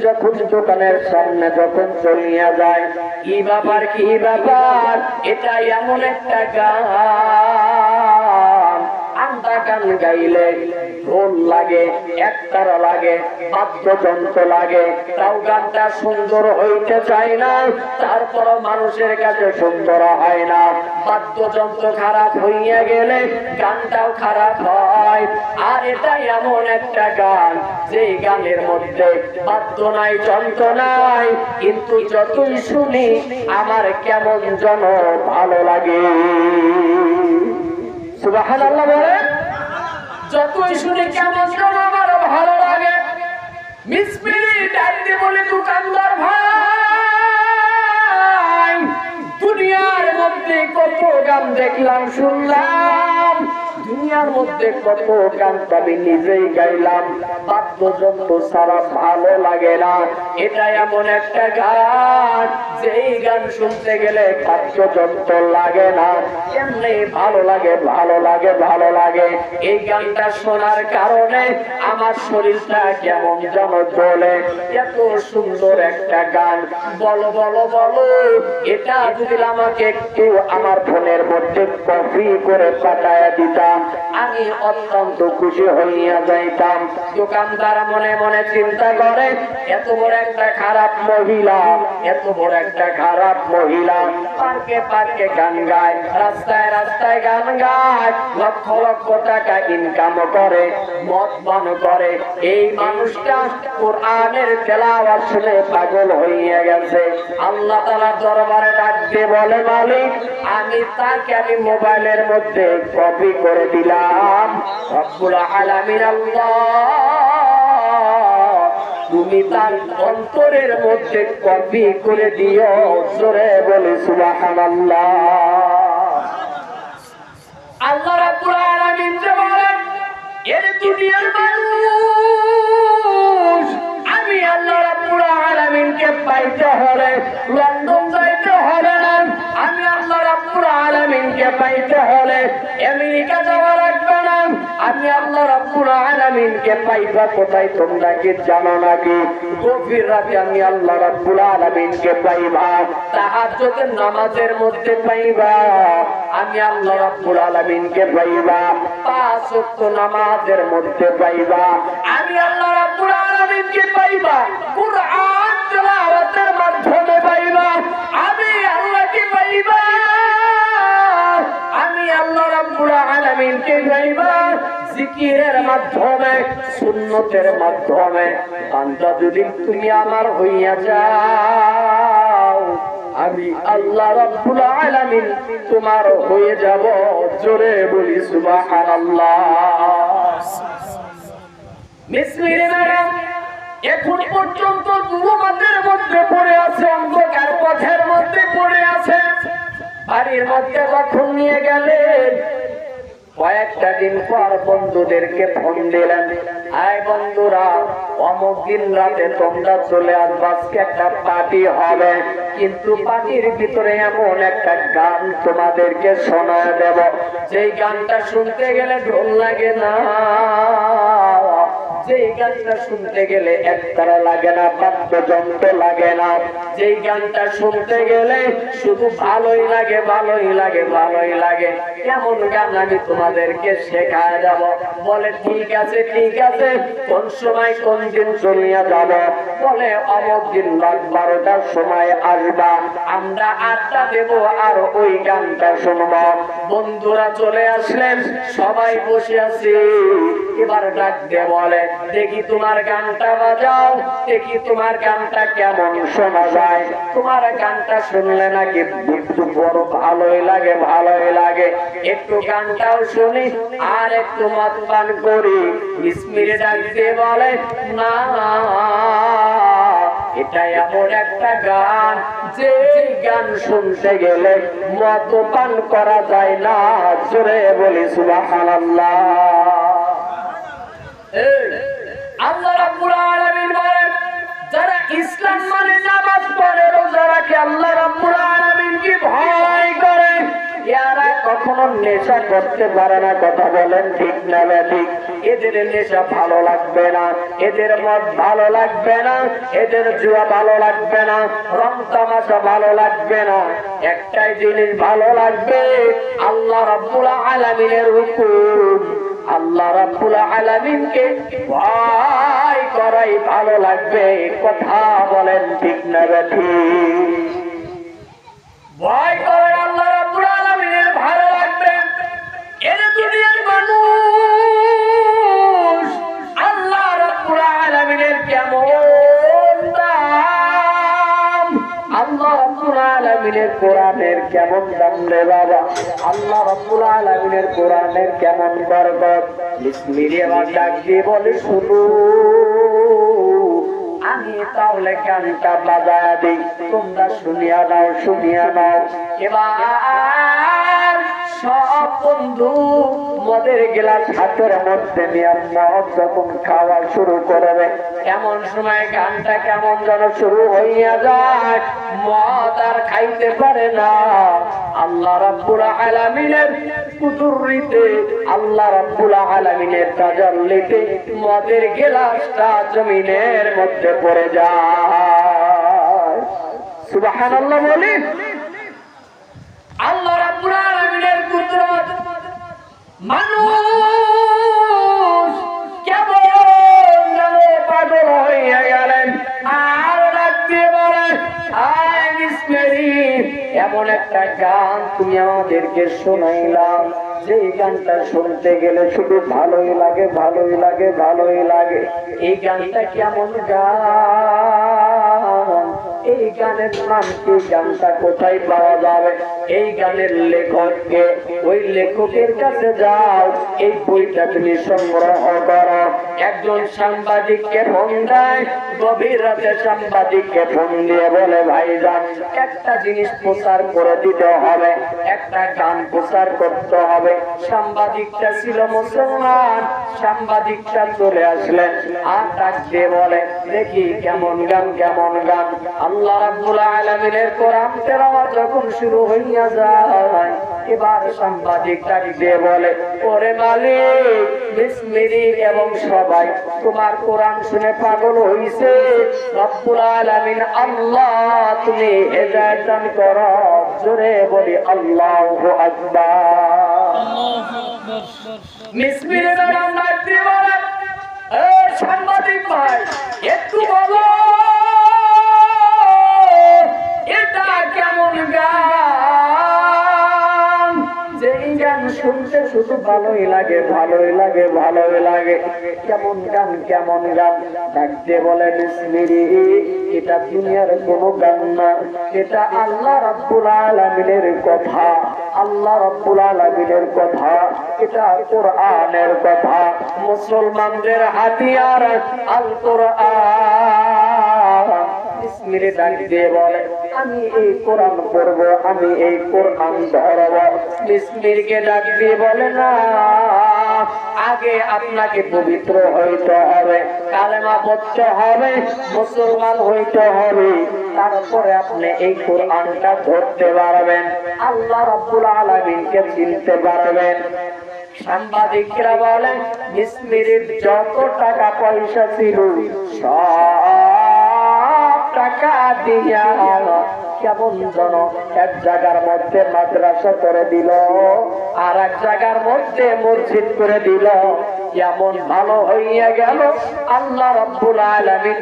যখন দোকানের সামনে যখন চলিয়া যায়, কি ব্যাপার কি ব্যাপার, এটা এমন একটা গান, আমরা গান গাইলে ঢোল লাগে, একতারা লাগে, বাদ্যযন্ত্র লাগে, তাও গানটা সুন্দর হইতে চায় না, তারপর মানুষের কাছে সুন্দর হয় না। বাদ্যযন্ত্র খারাপ হইয়া গেলে গানটাও খারাপ হয়। আর এটা এমন একটা গান যে গানের মধ্যে বাদ্য নাই, যন্ত্র নাই, কিন্তু যতই শুনি আমার কেমন যেন ভালো লাগে। সুবহানাল্লাহ বলে, যতই শুনি কেমন যেন আমার ভালো লাগে। মিসমিরি ডাইতে বলে, দোকানদার ভাই, দুনিয়ার মধ্যে কত গান দেখলাম শুনলাম, দুনিয়ার মধ্যে কত গান আমি নিজেই গাইলাম, বাদ্যযন্ত্র ছাড়া ভালো লাগে না। এটা এমন একটা গান যেই গান শুনতে গেলে বাদ্যযন্ত্র লাগে না, এমনি ভালো লাগে, ভালো লাগে, ভালো লাগে। এই গানটা শোনার কারণে আমার শরীরটা কেমন যেন চলে। এত সুন্দর একটা গান, বলো বলো বলো, এটা যদি আমাকে একটু আমার ফোনের মধ্যে কপি করে পাঠায় দিতাম, আমি অত্যন্ত খুশি হইয়া যাইতাম। দোকানদার মনে মনে চিন্তা করে, এত বড় একটা খারাপ মহিলা, এত বড় একটা খারাপ মহিলা পার্কে পার্কে গান গায়, রাস্তায় রাস্তায় গান গায়, লক্ষ লক্ষ টাকা ইনকাম করে, মদ পান করে। এই মানুষটা কোরআনের তেলাওয়াত শুনে পাগল হইয়া গেছে। আল্লাহ তাআলা দরবারে ডাক দিয়ে বলে, মালিক, আমি মোবাইলের মধ্যে কপি করে দিলাম। রব্বুল আলামিন আল্লাহ, তুমি তার অন্তরের মধ্যে কপি করে দিও। জোরে বলে সুবহানাল্লাহ। আল্লাহ রাব্বুল আলামিন যে বলেন, এর দুনিয়ার মানুষ, আমি আল্লাহ রাব্বুল আলামিনকে পাইতে হলে লন্ডন যাইতে হবে না, আমি আল্লাহ রাব্বুল আলামিনকে পাইতে হলে আমেরিকা যাওয়া লাগবে না, আমি আল্লাহ রাব্বুল আলামিনকে পাইবা কোথায় তোমরা কি জানো নাকি? গভীর রাতে আমি আল্লাহ রাব্বুল আলামিনকে পাইবা, তাহাজ্জুদের নামাজের মধ্যে পাইবা, আমি আল্লাহ রাব্বুল আলামিনকে পাইবা, 5 ওয়াক্ত নামাজের মধ্যে পাইবা, আমি আল্লাহ রাব্বুল আলামিনকে পাইবা, কুরআন তেলাওয়াতের মাধ্যমে পাইবা, আমি আল্লাহকে পাইবা, আমি আল্লাহ রাব্বুল আলামিনকে পাইবা জিকিরের মাধ্যমে, সুন্নতের মাধ্যমে। বান্দা যদি তুমি আমার হইয়া যাও, আমি আল্লাহ রাব্বুল আলামিন তোমার হয়ে যাব। জোরে বলি সুবহানাল্লাহ। মিসমিরে ম্যাডাম এখন পর্যন্ত যুবকদের মধ্যে পড়ে আছে, অন্ধকার পথের মধ্যে পড়ে আছে। বাড়ির মধ্যে যখন নিয়ে গেলেন, কয়েকটা দিন পর বন্ধুদেরকে ফোন দিলেন, আয় বন্ধুরা, অমুক দিন রাতে তোমরা চলে আসবে, আজকে একটা পার্টি হবে, কিন্তু পার্টির ভিতরে এমন একটা গান তোমাদেরকে শোনায় দেব, যেই গানটা শুনতে গেলে ঢোল লাগে না, যেই গানটা শুনতে গেলে একতারা লাগে না, বাদ্যযন্ত্র লাগে না, যেই গানটা শুনতে গেলে শুধু ভালোই লাগে, ভালোই লাগে, ভালোই লাগে। কেমন গান আমি তোমাদেরকে শেখায় যাব। বলে ঠিক আছে, ঠিক আছে, কোন সময় কোন দিন চলিয়া যাব? বলে অমুক দিন রাত 12টার সময় আসবা, আমরা আড্ডা দেব আর ওই গানটা শুনব। বন্ধুরা চলে আসলেন, সবাই বসে আছি। এবার ডাক দিয়ে বলে, দেখি তোমার গানটা বাজাও, দেখি তোমার গানটা কেমন শোনা যায়। তোমার গানটা শুনলে নাকি বড় ভালোই লাগে, ভালোই লাগে, একটু গানটাও শুনি আর একটু মদ পান করি। মিসমিরে ডাক দিয়ে বলে, না, এটা এমন একটা গান যে গান শুনতে গেলে মদ পান করা যায় না। জোরে বলি সুবহানাল্লাহ। আল্লাহ রাব্বুল আলামিন বলেন, যারা ইসলাম মানে, নামাজ পড়ে, রোজা রাখে, আল্লাহ রাব্বুল আলামিনকে ভয় করে, এরা কখনো নেশা করতে পারে না। কথা বলেন ঠিক না ঠিক? এদের নেশা ভালো লাগবে না, এদের মদ ভালো লাগবে না, এদের জুয়া ভালো লাগবে না, রং তামাশা ভালো লাগবে না। একটাই জিনিস ভালো লাগবে, আল্লাহ রাব্বুল আলামিনের হুকুম, আল্লাহ রাব্বুল আলামিনকে ভয় করাই ভালো লাগবে। কথা বলেন ঠিক না বেঠিক? ভয় করে আল্লাহ রাব্বুল আলামিনের ভালো লাগবে। এর দুনিয়ার মানুষ আল্লাহ রাব্বুল আলামিনের কেমন দাম, আল্লাহ রাব্বুল আলামিনের কোরআনের কেমন দাম রে বাবা, আল্লাহ রাব্বুল আলামিনের কোরআনের কেমন বরকত। বিসমিল্লাহ আবার ডাক দিয়ে বলে শুনো, আমি তাহলে গানটা বাজায় দিই, তোমরা শুনিয়া নাও, শুনিয়া নাও। এবার সব বন্ধু মদের গ্লাস হাতের মধ্যে নিয়ে মদ যখন খাওয়া শুরু করবে, এমন সময় গানটা কেমন যেন শুরু হইয়া যায়, মদ আর খাইতে পারে না। আল্লাহ রাব্বুল আলামিনের কুদরতে, আল্লাহ রাব্বুল আলামিনের তাজাল্লিতে মদের গ্লাসটা জমিনের মধ্যে পড়ে যায়। সুবহানাল্লাহ বলেন। আল্লাহ রাব্বুল আলামিনের কুদরত, মানুষ কেমন যেন পাগল হইয়া গেলেন, আর রাখতে বলেন আয় বিসমিল্লাহ, এমন একটা গান তুমি আমাদেরকে শোনাইলাম, যে গানটা শুনতে গেলে শুধু ভালোই লাগে, ভালোই লাগে, ভালোই লাগে। এই গানটা কেমন গান, এই গানের নাম কি, গানটা কোথায় পাওয়া যাবে, এই গানের লেখককে, ওই লেখকের কাছে যাও, এই বইটা তুমি সংগ্রহ করো। একজন সাংবাদিককে ফোন দেয়, গভীর রাতে সাংবাদিককে ফোন দিয়ে বলে ভাইজান একটা জিনিস প্রচার করে দিতে হবে, একটা গান প্রচার করতে হবে। সাংবাদিকটা ছিল মুসলমান, সাংবাদিকটা চলে আসলেন, আর ডাক দিয়ে বলে দেখি কেমন গান, কেমন গান। আল্লাহ রাব্বুল আলামিনের কোরআন তেলাওয়াত যখন শুরু হইয়া যায়, এবার সাংবাদিক ডাক দিয়ে বলে ওরে মালিক বিসমিল্লাহ, এবং সবাই তোমার কোরআন শুনে পাগল হইছে, রব্বুল আলামিন আল্লাহ তুমি হেদায়েত দান করো। জোরে বলি আল্লাহু আকবার। বিসমিল্লাহ নাম দিয়ে বলে এ সাংবাদিক ভাই একটু বলো এটা কেমন গান, যে গান শুনতে শুধু ভালোই লাগে, ভালোই লাগে, ভালোই লাগে। কেমন গান, কেমন গান? ডাকতে বলে বিসমিল্লাহ, এটা দুনিয়ার কোনো গান না, এটা আল্লাহ রাব্বুল আলামিনের কথা, আল্লাহ রাব্বুল আলামিনের কথা, এটা কোরআনের কথা, মুসলমানদের হাতিয়ার আল কোরআন। বিসমিল্লাহ ডাক দিয়ে বলে আমি এই কোরআন পড়ব, আমি এই কোরআন ধরব। বিসমিল্লাহকে ডাক দিয়ে বলে না, আগে আপনাকে পবিত্র হইতে হবে, কালেমা পড়তে হবে, মুসলমান হইতে হবে, তারপরে আপনি এই কোরআনটা ধরতে পারবেন, আল্লাহ রাব্বুল আলামিনকে চিনতে পারবেন। সাংবাদিকরা বলে বিসমিল্লাহ যত টাকা পয়সা ছিল সব টাকা দিয়া কেমন যেন এক জায়গার মধ্যে মাদ্রাসা করে দিল, আর এক জায়গার মধ্যে মসজিদ করে দিল, এমন ভালো হইয়া গেল। আল্লাহ রাব্বুল আলামিন